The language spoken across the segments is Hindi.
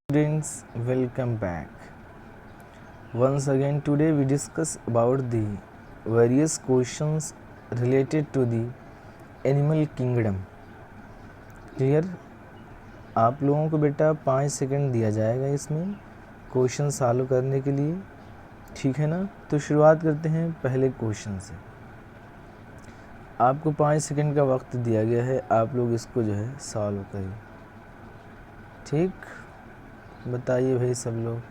Students, welcome back. Once again, today we discuss about the various questions related to the animal kingdom. Clear? आप लोगों को बेटा 5 सेकंड दिया जाएगा इसमें क्वेश्चन सॉल्व करने के लिए, ठीक है ना। तो शुरुआत करते हैं पहले क्वेश्चन से। आपको 5 सेकंड का वक्त दिया गया है, आप लोग इसको जो है सॉल्व करिए, ठीक। बताइए भाई सब लोग।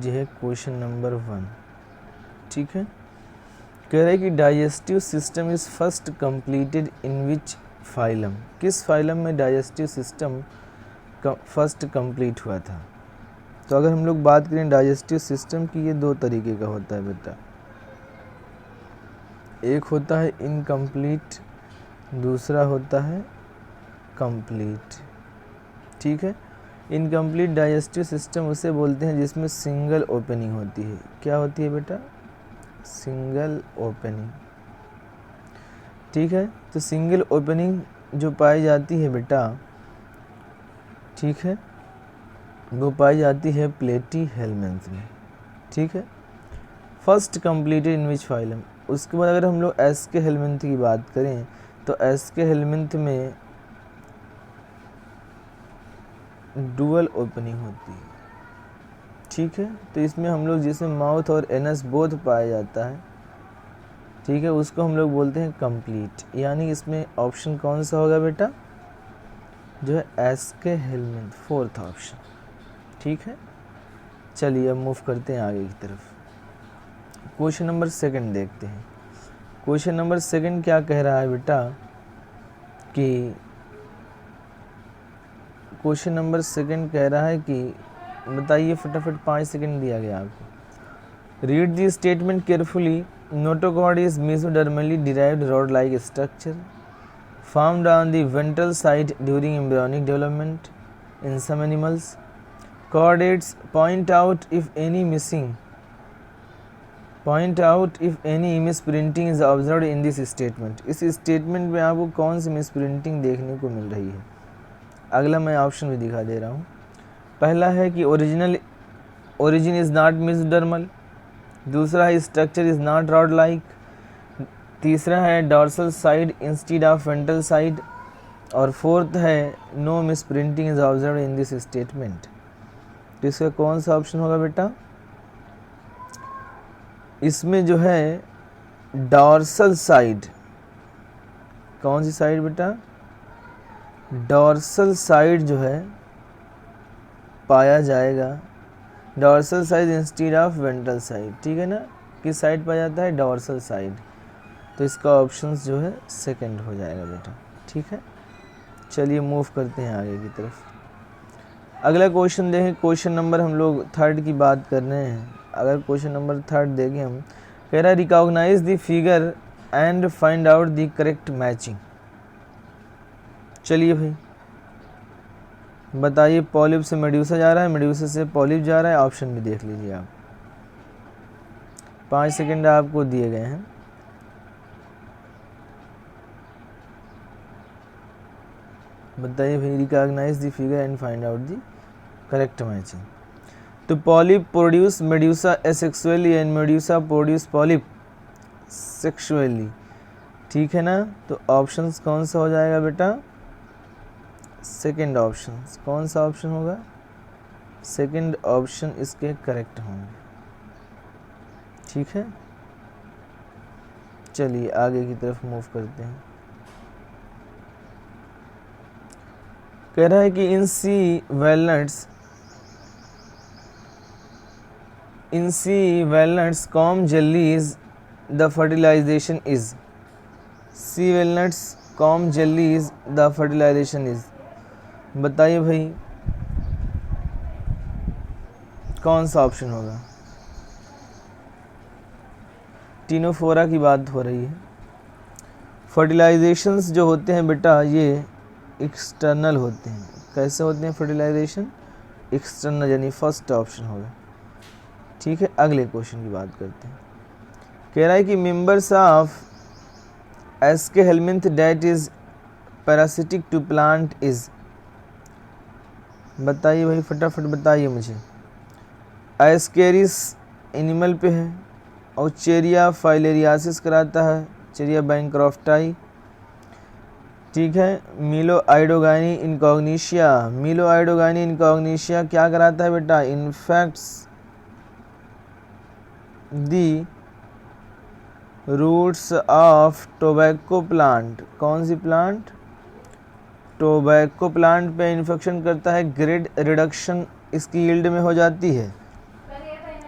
ये है क्वेश्चन नंबर 1, ठीक है। कह रहा है कि digestive system is first completed in which phylum. किस फाइलम में डाइजेस्टिव सिस्टम फर्स्ट कंप्लीट हुआ था। तो अगर हम लोग बात करें डाइजेस्टिव सिस्टम की, ये 2 तरीके का होता है बेटा। एक होता है इनकम्प्लीट, दूसरा होता है कंप्लीट, ठीक है। इनकम्प्लीट डाइजेस्टिव सिस्टम उसे बोलते हैं जिसमें सिंगल ओपनिंग होती है। क्या होती है बेटा? सिंगल ओपनिंग, ठीक है। तो सिंगल ओपनिंग जो पाई जाती है बेटा, ठीक है, वो पाई जाती है प्लेटीहेल्मिन्थ में, ठीक है। First completed in which phylum. उसके बाद अगर हम लोग एस्केहेल्मिन्थ की बात करें तो एस्केहेल्मिन्थ में डुअल ओपनिंग होती है, ठीक है। तो इसमें हम लोग जिसमें माउथ और एनस बोथ पाया जाता है, ठीक है, उसको हम लोग बोलते हैं कंप्लीट। यानी इसमें ऑप्शन कौन सा होगा बेटा? जो है एस्केहेल्मिन्थ, 4th ऑप्शन, ठीक है। चलिए अब मूव करते हैं आगे की तरफ। क्वेश्चन नंबर 2 देखते हैं। क्वेश्चन नंबर 2 क्या कह रहा है बेटा कि क्वेश्चन नंबर 2 कह रहा है कि बताइए फटाफट, 5 सेकंड दिया गया आपको। Read the statement carefully. Notochord is मेसोडर्मली derived rod like structure formed on the ventral side during embryonic development in some animals. Chordates point out if any misprinting is observed in this statement. इस स्टेटमेंट में आपको कौन सी मिसप्रिंटिंग देखने को मिल रही है? अगला मैं ऑप्शन भी दिखा दे रहा हूँ। पहला है कि ओरिजिन इज नॉट मेसोडर्मल, दूसरा है structure is not rod like, तीसरा है dorsal side instead of ventral side, और 4th है no misprinting is observe in this statement. तो इसका कौन सा ऑप्शन होगा बेटा? इसमें जो है डॉर्सल साइड, कौन सी साइड बेटा? डॉर्सल साइड जो है पाया जाएगा, dorsal side instead of ventral side, ठीक है ना। किस साइड पाया जाता है? Dorsal side. तो इसका ऑप्शन जो है 2nd हो जाएगा बेटा, ठीक है। चलिए मूव करते हैं आगे की तरफ। अगला क्वेश्चन देखें। क्वेश्चन नंबर हम लोग 3 की बात कर रहे हैं। अगर क्वेश्चन नंबर 3 देखें हम, कह रहा है recognise the figure and find out the correct matching. चलिए भाई बताइए, पॉलिप से मेड्यूसा जा रहा है, मेड्यूसा से पॉलिप जा रहा है, ऑप्शन भी देख लीजिए आप। 5 सेकंड आपको दिए गए हैं। बताइए भाई, recognise the figure and find out the correct matching. तो polyp produce medusa asexually and medusa produce polyp sexually, ठीक है ना। तो ऑप्शंस कौन सा हो जाएगा बेटा? 2nd option. कौन सा ऑप्शन होगा? 2nd ऑप्शन इसके करेक्ट होंगे, ठीक है। चलिए आगे की तरफ मूव करते हैं। कह रहा है कि in sea walnuts comb jellies the fertilisation is. Sea walnuts comb jellies the fertilisation is. बताइए भाई कौन सा ऑप्शन होगा? टिनोफोरा की बात हो रही है। फर्टिलाइजेशंस जो होते हैं बेटा, ये एक्सटर्नल होते हैं। कैसे होते हैं फर्टिलाइजेशन? एक्सटर्नल, यानी 1st ऑप्शन होगा, ठीक है। अगले क्वेश्चन की बात करते हैं। कह रहा है कि members of aschelminth that is parasitic to plant is, बताइए भाई फटाफट बताइए मुझे। एस्केरिस एनिमल पे है, और चेरिया फाइलेरियासिस कराता है, चेरिया बैंक्रॉफ्टाई। ठीक है, मिलोआइडोगाइनी इनकॉग्निशिया, मिलोआइडोगाइनी इनकॉग्निशिया क्या कराता है बेटा, infects the roots of tobacco plant, कौन सी प्लांट, टोबैको प्लांट पे इन्फेक्शन करता है, ग्रेड रिडक्शन इसकी यील्ड में हो जाती है।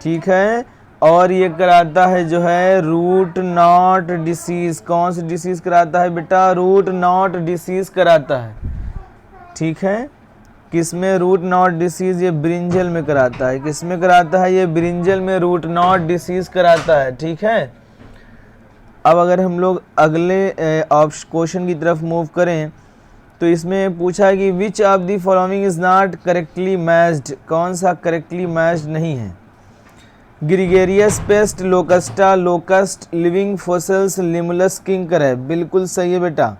ठीक है, और ये कराता है जो है रूट नॉट डिसीज, कौन सी डिसीज कराता है बेटा, रूट नॉट डिसीज कराता है। ठीक है, किसमें रूट नॉट डिसीज, ये ब्रिंजल में कराता है, किसमें कराता है, ये ब्रिंजल में रूट नॉट डिसीज कराता है। ठीक है, अब अगर हम लोग अगले क्वेश्चन की तरफ मूव करें तो इसमें पूछा है कि which of the following is not correctly matched, कौन सा करेक्टली मैच्ड नहीं है। Gregarious pest, Locusta, locust, living fossils, Limulus, king crab है, बिल्कुल सही है बेटा।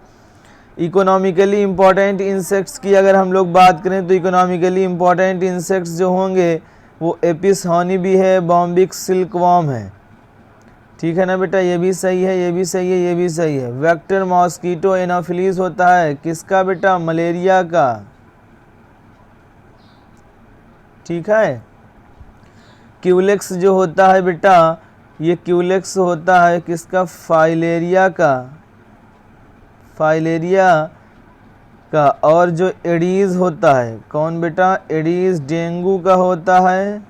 इकोनॉमिकली इम्पॉर्टेंट इंसेक्ट्स की अगर हम लोग बात करें तो इकोनॉमिकली इम्पॉर्टेंट इंसेक्ट्स जो होंगे वो एपिस हॉनी भी है, बॉम्बिक्स सिल्कवॉर्म है। ठीक है ना बेटा, ये भी सही है, ये भी सही है, ये भी सही है। वेक्टर मॉस्कीटो एनाफिलीज होता है किसका बेटा, मलेरिया का। ठीक है, क्यूलेक्स जो होता है बेटा, ये क्यूलेक्स होता है किसका, फाइलेरिया का, फाइलेरिया का। और जो एडीज होता है कौन बेटा, एडीज डेंगू का होता है,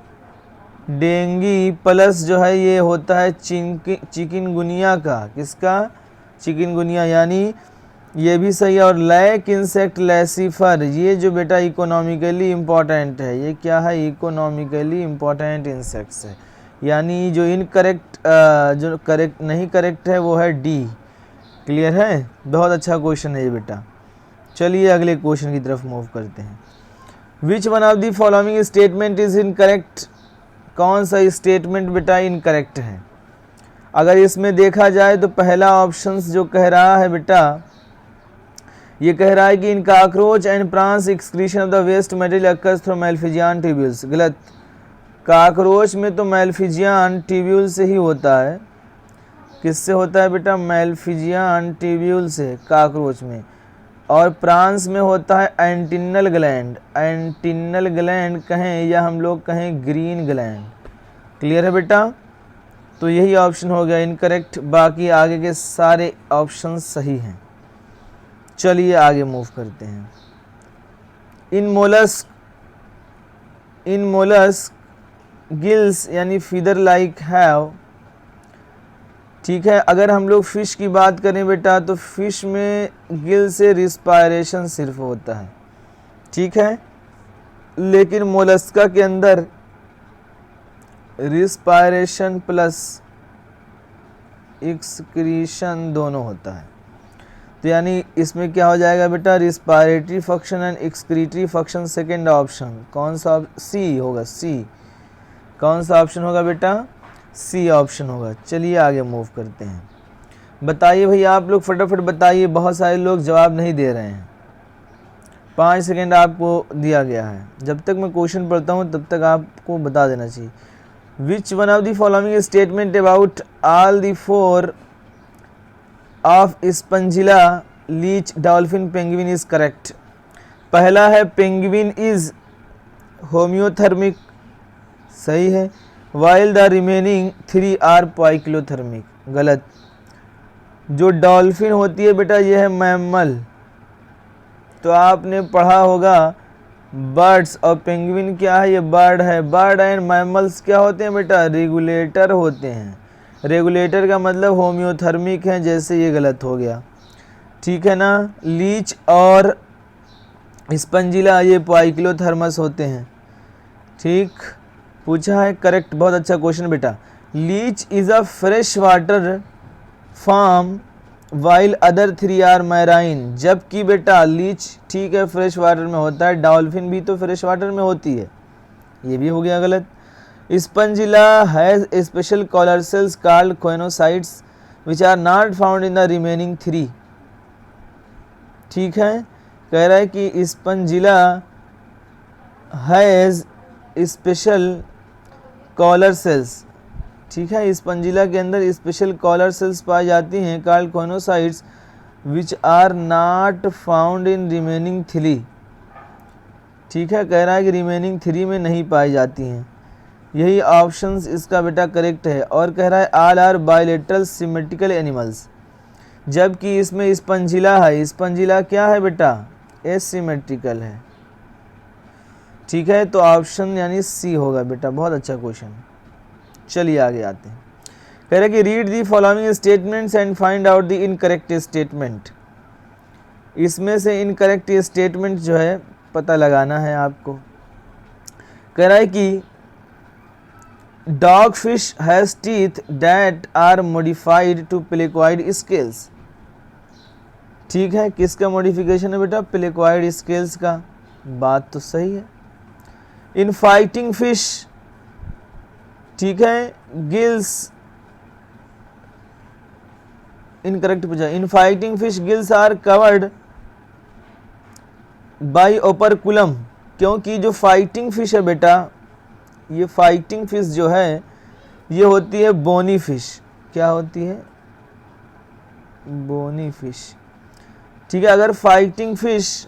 डेंगी प्लस जो है ये होता है चिकनगुनिया का, किसका, चिकनगुनिया, यानी ये भी सही है। और लैक इंसेक्ट लैसिफर, ये जो बेटा इकोनॉमिकली इम्पॉर्टेंट है, ये क्या है, इकोनॉमिकली इम्पॉर्टेंट इंसेक्ट्स है, यानी जो इनकरेक्ट जो करेक्ट नहीं करेक्ट है वो है डी। क्लियर है, बहुत अच्छा क्वेश्चन है ये बेटा। चलिए अगले क्वेश्चन की तरफ मूव करते हैं। विच one of the following statement is incorrect, कौन सा स्टेटमेंट बेटा इनकरेक्ट है। अगर इसमें देखा जाए तो पहला ऑप्शन जो कह रहा है बेटा, ये कह रहा है कि in cockroach and prawns excretion of the waste material occurs from Malpighian tubules, गलत। काकरोच में तो मैल्फिजियन ट्यूब्यूल से ही होता है, किससे होता है बेटा, मैल्फिजियन ट्यूब्यूल से काकरोच में। और प्रांस में होता है एंटिनल ग्लैंड, एंटिनल ग्लैंड कहें या हम लोग कहें ग्रीन ग्लैंड। क्लियर है बेटा, तो यही ऑप्शन हो गया इनकरेक्ट, बाकी आगे के सारे ऑप्शन सही हैं। चलिए आगे मूव करते हैं। इन मोलस्क गिल्स यानी फीदर लाइक हैव। ठीक है, अगर हम लोग फिश की बात करें बेटा तो फिश में गिल से रिस्पायरेशन सिर्फ होता है। ठीक है, लेकिन मोलस्का के अंदर रिस्पायरेशन प्लस एक्सक्रीशन दोनों होता है। तो यानी इसमें क्या हो जाएगा बेटा, respiratory function and excretory function, second option कौन सा, सी होगा, सी। कौन सा ऑप्शन होगा बेटा, सी ऑप्शन होगा। चलिए आगे मूव करते हैं। बताइए भैया आप लोग फटाफट बताइए, बहुत सारे लोग जवाब नहीं दे रहे हैं। 5 सेकेंड आपको दिया गया है, जब तक मैं क्वेश्चन पढ़ता हूँ तब तक आपको बता देना चाहिए। Which one of the following statement about all the 4 of spongilla leech dolphin penguin is correct. पहला है पेंगुइन इज होम्योथर्मिक, सही है, while the remaining 3 are poikilothermic, गलत। जो डॉल्फिन होती है बेटा ये है मैमल, तो आपने पढ़ा होगा बर्ड्स, और पेंगुइन क्या है, ये बर्ड है। बर्ड एंड मैमल्स क्या होते हैं बेटा, रेगुलेटर होते हैं। रेगुलेटर का मतलब होम्योथर्मिक है, जैसे ये गलत हो गया। ठीक है ना, लीच और स्पंजिला ये पाइक्लोथर्मस होते हैं। ठीक, पूछा है, करेक्ट, बहुत अच्छा क्वेश्चन बेटा। Leech is a fresh water form while other 3 are marine, जबकि बेटा लीच ठीक है फ्रेश वाटर में होता है, डॉल्फिन भी तो फ्रेश वाटर में होती है, ये भी हो गया गलत। Spongilla has special collar cells called choanocytes which are not found in the remaining 3। ठीक है, कह रहा है कि spongilla has special collar cells. ठीक है, स्पंजिला के अंदर स्पेशल कॉलर सेल्स पाई जाती हैं called choanocytes which are not found in remaining 3। ठीक है, कह रहा है कि रिमेनिंग 3 में नहीं पाई जाती हैं। यही ऑप्शंस इसका बेटा करेक्ट है। और कह रहा है all are bilateral symmetrical animals, जबकि इसमें स्पंजिला है। स्पंजिला क्या है बेटा? एसिमेट्रिकल है। ठीक है, तो ऑप्शन यानी सी होगा बेटा। बहुत अच्छा क्वेश्चन। चलिए आगे आते हैं। कह रहे कि read the following statements and find out the incorrect statement. इसमें से इनकरेक्ट स्टेटमेंट जो है पता लगाना है आपको। कह रहा है कि dog fish has teeth that are modified to placoid scales. ठीक है, किसका मॉडिफिकेशन है बेटा? प्लेक्वाइड स्केल्स का। बात तो सही है। इन फाइटिंग फिश, ठीक है, गिल्स, इनकरेक्ट पूछा। In fighting fish gills are covered by operculum, क्योंकि जो फाइटिंग फिश है बेटा, ये फाइटिंग फिश जो है ये होती है बोनी फिश। क्या होती है? Bony fish. ठीक है, अगर फाइटिंग फिश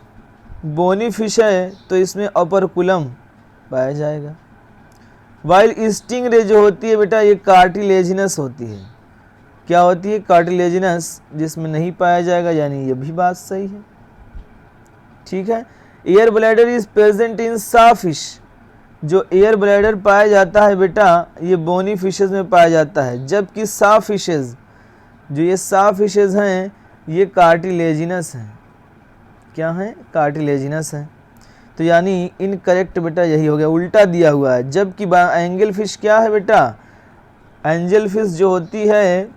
बोनी फिश है तो इसमें ओपरकुलम पाया जाएगा। वाइल स्टिंगरे जो होती है बेटा ये कार्टिलेजिनस होती है। क्या होती है? कार्टिलेजिनस, जिसमें नहीं पाया जाएगा, यानी ये भी बात सही है। ठीक है, air bladder is present in सा फिश। जो एयर ब्लैडर पाया जाता है बेटा ये बोनी फिशेज में पाया जाता है, जबकि सा फिशेज, जो ये सा फिशेज हैं ये कार्टिलेजिनस हैं। क्या हैं? कार्टिलेजिनस हैं। तो यानी इनकरेक्ट बेटा यही हो गया, उल्टा दिया हुआ है। जबकि एंगल फिश क्या है बेटा? एंजल फिश जो होती है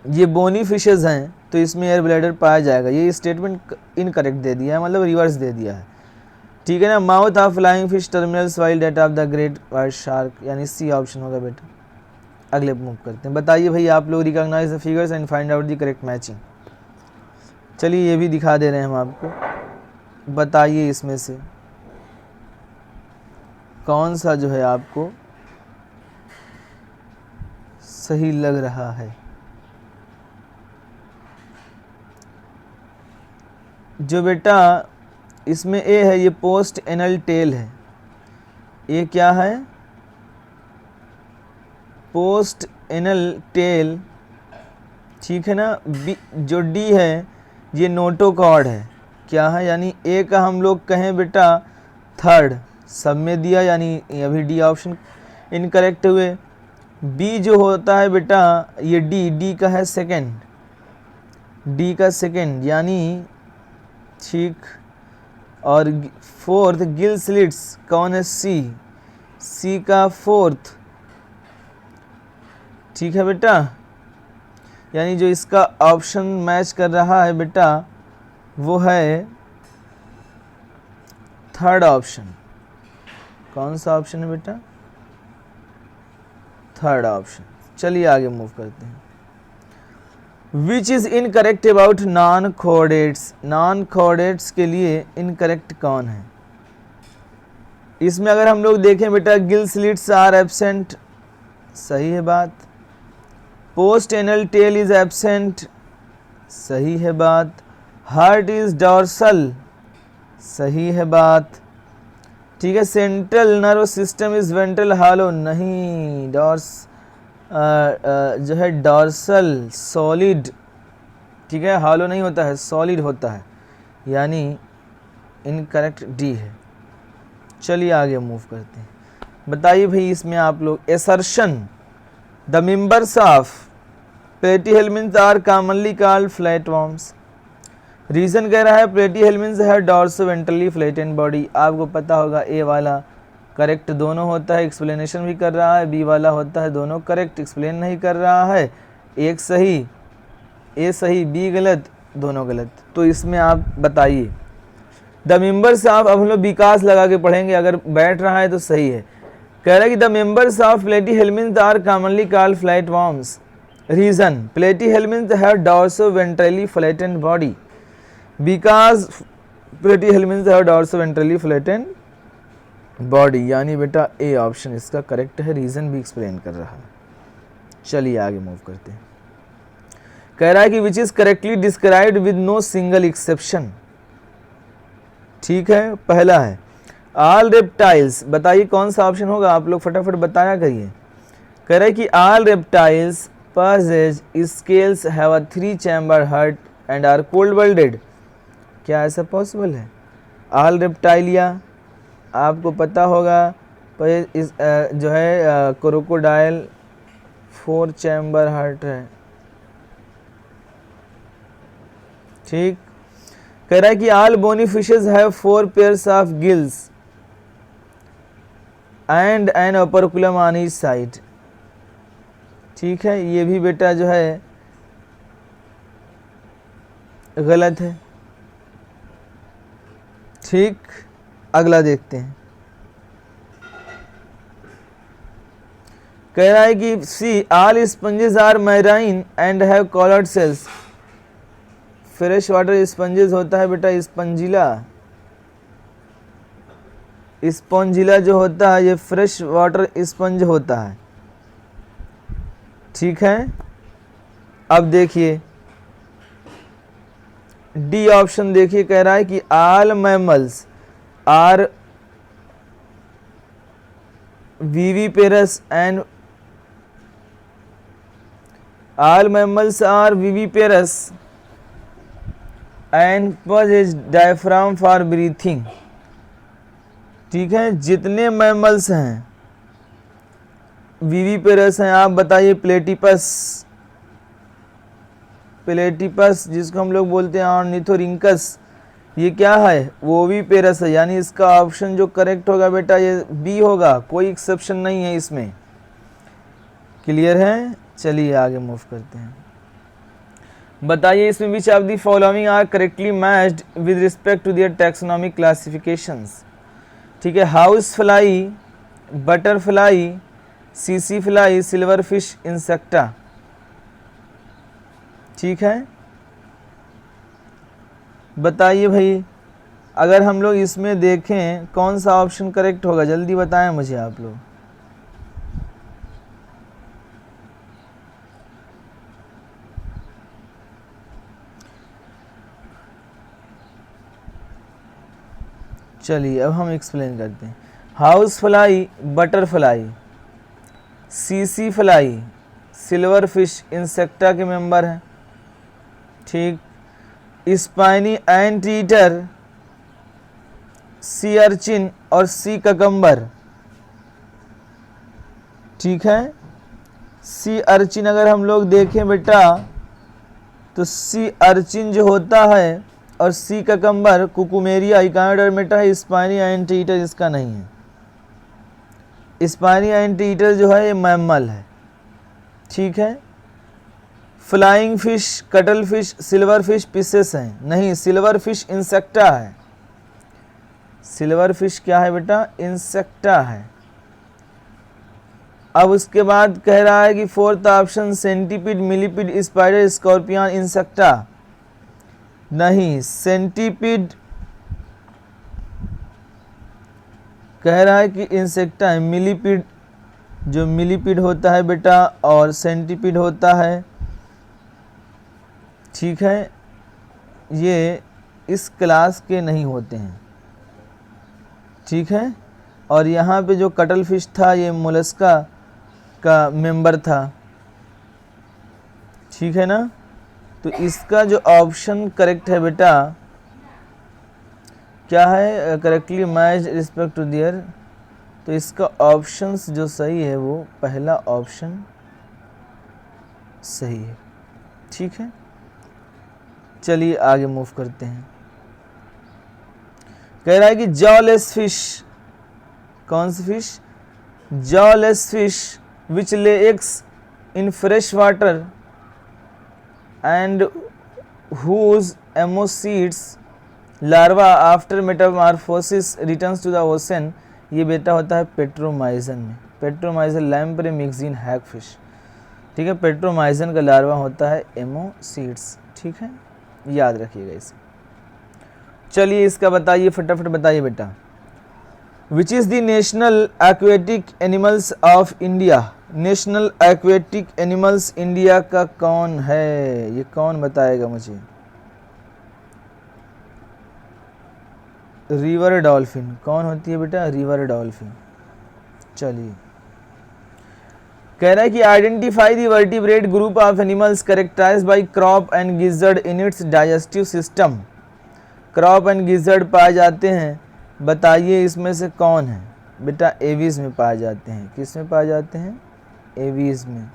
ये बोनी फिशेज हैं, तो इसमें एयर ब्लैडर पाया जाएगा। ये स्टेटमेंट इनकरेक्ट दे दिया है, मतलब रिवर्स दे दिया है। ठीक है ना। Mouth of flying fish terminals while date of the great white shark, यानी सी ऑप्शन होगा बेटा। अगले मूव करते हैं। बताइए भाई आप लोग recognise the figures and find out the correct matching. चलिए ये भी दिखा दे रहे हैं हम आपको। बताइए इसमें से कौन सा जो है आपको सही लग रहा है। जो बेटा इसमें ए है ये पोस्ट एनल टेल है। ए क्या है? Post anal tail. ठीक है ना। बी जो डी है ये नोटोकॉर्ड है। क्या है? यानी ए का हम लोग कहें बेटा थर्ड, सब में दिया, यानी अभी डी ऑप्शन इनकरेक्ट हुए। बी जो होता है बेटा ये डी का है सेकंड, डी का सेकंड यानी ठीक। और फोर्थ गिल स्लिट्स कौन है? सी का फोर्थ। ठीक है बेटा, यानी जो इसका ऑप्शन मैच कर रहा है बेटा वो है थर्ड ऑप्शन। कौन सा ऑप्शन है बेटा? Third option. चलिए आगे मूव करते हैं। Which is incorrect about non coordinates. Non coordinates के लिए इनकरेक्ट कौन है? इसमें अगर हम लोग देखें बेटा गिल स्लिट्स आर एब्सेंट, सही है बात। Post anal tail is absent, सही है बात। हार्ट इज डॉर्सल, सही है बात। ठीक है। Central nerve system is ventral hollow, नहीं। जो है डॉर्सल सॉलिड, ठीक है, हॉलो नहीं होता है, सॉलिड होता है, यानी इनकरेक्ट डी है। चलिए आगे मूव करते हैं। बताइए भाई इसमें आप लोग assertion the members of platyhelminth are commonly called flatworms. Reason कह रहा है प्लेटीहेल्मिन्थ है डॉर्सोवेंट्रली फ्लैटेंड बॉडी। आपको पता होगा ए वाला करेक्ट दोनों होता है, एक्सप्लेनेशन भी कर रहा है। बी वाला होता है दोनों करेक्ट, एक्सप्लेन नहीं कर रहा है। एक सही, ए सही, बी गलत, दोनों गलत। तो इसमें आप बताइए द मेंबर्स ऑफ, अब हम लोग विकास लगा के पढ़ेंगे, अगर बैठ रहा है तो सही है। कह रहा है कि the members of platyhelminth are commonly called flatworms. Reason platyhelminth है dorsoventrally flattened body. Because platyhelminths have dorsoventrally flattened body, यानी बेटा ए ऑप्शन इसका करेक्ट है, रीजन भी एक्सप्लेन कर रहा है। चलिए आगे मूव करते हैं। कह रहा है कि which is correctly described with no single exception. ठीक है, पहला है ऑल रेप्टाइल्स, बताइए कौन सा ऑप्शन होगा, आप लोग फटाफट बताया करिए। कह रहा है कि all reptiles possess scales have a 3-chamber heart and are cold-blooded। क्या ऐसा पॉसिबल है? ऑल रेप्टाइलिया आपको पता होगा पर इस जो है क्रोकोडाइल 4-chamber हार्ट है। ठीक, कह रहा है कि all bony fishes have 4 pairs of gills and an operculum on each side. ठीक है, ये भी बेटा जो है गलत है। ठीक, अगला देखते हैं। कह रहा है कि C all sponges are marine and have collared cells. Fresh water sponges होता है बेटा स्पंजिला, स्पंजिला जो होता है ये फ्रेश वाटर स्पंज होता है। ठीक है, अब देखिए डी ऑप्शन देखिए, कह रहा है कि all mammals are viviparous and all mammals are viviparous and possess diaphragm for breathing. ठीक है, जितने मैमल्स हैं विविपेरस हैं, आप बताइए प्लेटिपस, प्लेटिपस जिसको हम लोग बोलते हैं ऑर्निथोरिंकस, ये क्या है? वो भी पेरस है, यानी इसका ऑप्शन जो करेक्ट होगा बेटा ये बी होगा, कोई एक्सेप्शन नहीं है इसमें। क्लियर है? चलिए आगे मूव करते हैं। बताइए इसमें which of the following are correctly matched with respect to their taxonomic classifications. ठीक है, हाउस फ्लाई, बटरफ्लाई, सीसी फ्लाई, सिल्वर फिश, इंसेक्टा। ठीक है, बताइए भाई अगर हम लोग इसमें देखें कौन सा ऑप्शन करेक्ट होगा, जल्दी बताएं मुझे आप लोग। चलिए अब हम एक्सप्लेन करते हैं। हाउस फ्लाई, बटरफ्लाई, सीसी फ्लाई, सिल्वर फिश इंसेक्टा के मेंबर हैं। ठीक, spiny ant eater, sea urchin और सी ककम्बर। ठीक है, सी अर्चिन अगर हम लोग देखें बेटा तो सी अर्चिन जो होता है और सी ककम्बर कुकुमेरिया इकानोडर्मेटा है, स्पाइनी एंट ईटर इसका नहीं है। स्पाइनी एंट ईटर जो है ये मैमल है। ठीक है, flying fish, cuttle fish, silver fish pisces हैं, नहीं सिल्वर फिश इंसेक्टा है। सिल्वर फिश क्या है बेटा? इंसेक्टा है। अब उसके बाद कह रहा है कि fourth option centipede, millipede, spider, scorpion, insecta. नहीं, सेंटीपीड कह रहा है कि इंसेक्टा है। मिलीपीड जो मिलीपीड होता है बेटा और सेंटीपीड होता है। ठीक है, ये इस क्लास के नहीं होते हैं। ठीक है, और यहाँ पे जो कटल फिश था ये मोलस्का का मेंबर था। ठीक है ना, तो इसका जो ऑप्शन करेक्ट है बेटा क्या है? Correctly match respect to their, तो इसका ऑप्शंस जो सही है वो पहला ऑप्शन सही है। ठीक है, चलिए आगे मूव करते हैं। कह रहा है कि जॉलेस फिश, कौन सी fish? Jawless fish which lay eggs in fresh water and whose ammocoetes larva after metamorphosis returns to the ocean. ये बेटा होता है पेट्रोमाइजन में, Petromyzon lamprey Myxine hag fish. ठीक है, पेट्रोमाइजन का लार्वा होता है एमोसीड्स। ठीक है, याद रखिएगा इसे। चलिए इसका बताइए, फटाफट बताइए बेटा। Which is the national aquatic animals of India? National aquatic animals India का कौन है? ये कौन बताएगा मुझे? River dolphin. कौन होती है बेटा? River dolphin. चलिए, कह रहा है कि identify the vertebrate group of animals characterised by crop and gizzard in its digestive system. Crop and gizzard पाए जाते हैं, बताइए इसमें से कौन है? बेटा एवीज में पाए जाते हैं। किस में पाए जाते हैं? एवीज में,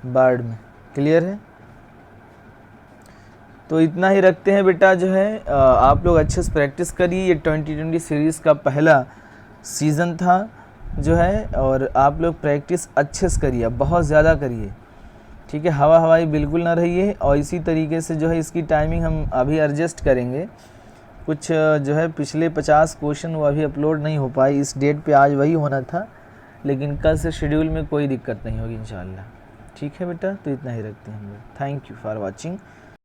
बर्ड में। क्लियर है? तो इतना ही रखते हैं बेटा। जो है आप लोग अच्छे से प्रैक्टिस करिए। ये 2020 सीरीज़ का पहला सीज़न था जो है, और आप लोग प्रैक्टिस अच्छे से करिए, बहुत ज़्यादा करिए, ठीक है। हवाई बिल्कुल ना रहिए। और इसी तरीके से जो है इसकी टाइमिंग हम अभी एडजस्ट करेंगे। कुछ जो है पिछले 50 क्वेश्चन वो अभी अपलोड नहीं हो पाए इस डेट पे, आज वही होना था, लेकिन कल से शेड्यूल में कोई दिक्कत नहीं होगी इंशाल्लाह। ठीक है बेटा, तो इतना ही रखते हैं हम लोग। Thank you for watching.